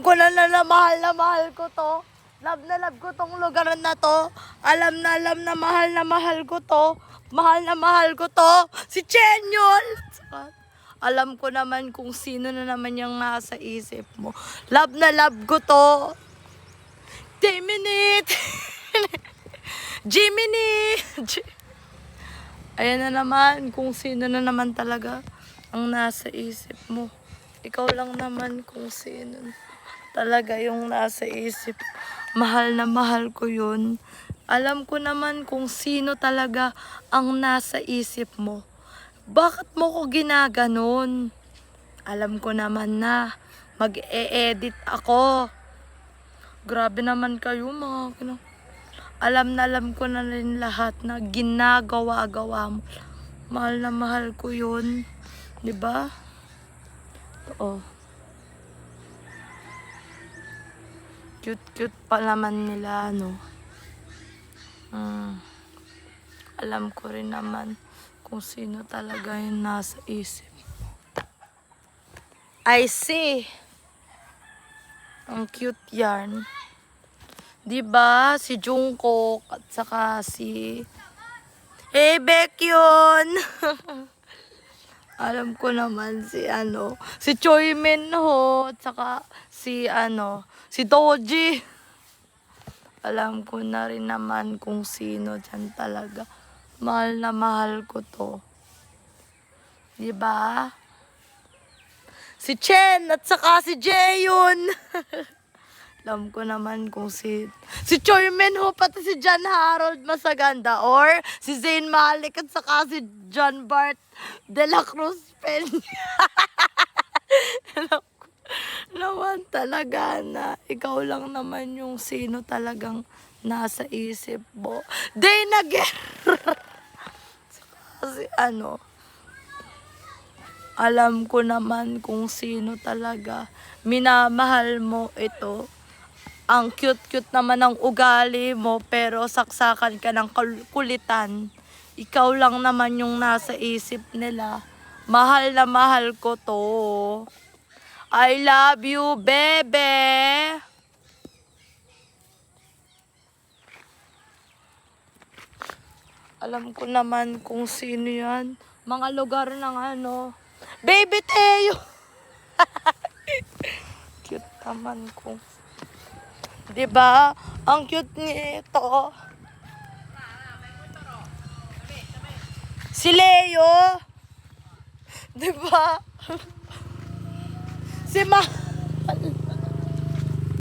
Ko na mahal ko to. Love na love ko tong lugar na to. Alam na mahal ko to. Mahal na mahal ko to. Si Chen yun. Alam ko naman kung sino na naman yung nasa isip mo. Love na love ko to. Minute. Jiminy. Ayan na naman kung sino na naman talaga ang nasa isip mo. Ikaw lang naman kung sino talaga yung nasa isip. Mahal na mahal ko yun. Alam ko naman kung sino talaga ang nasa isip mo. Bakit mo ko ginaganon? Alam ko naman na mag-e-edit ako. Grabe naman kayo mga alam ko na rin lahat na ginagawa-gawa mo. Mahal na mahal ko yun. Diba? Oh. Cute pa naman nila, no? Alam ko rin naman kung sino talaga yung nasa isip. I see. Ang cute yarn. Diba? Si Jungkook at saka si Baekhyun. Alam ko naman si Choi Minho at saka si Doji. Alam ko na rin naman kung sino dyan talaga. Mahal na mahal ko to. Diba? Si Chen at saka si Jaehyun. Alam ko naman kung si Choi Minho pati si John Harold Masaganda or si Zayn Malik at saka si John Bart de la Cruz Peña. Alam ko naman talaga na ikaw lang naman yung sino talagang nasa isip mo. Dana Guerra. Kasi alam ko naman kung sino talaga minamahal mo ito. Ang cute-cute naman ng ugali mo pero saksakan ka ng kulitan. Ikaw lang naman yung nasa isip nila. Mahal na mahal ko to. I love you, bebe. Alam ko naman kung sino yan. Mga lugar ng Baby Teo. Cute naman kung. Diba? Ang cute nito. Si Leo. Diba? Si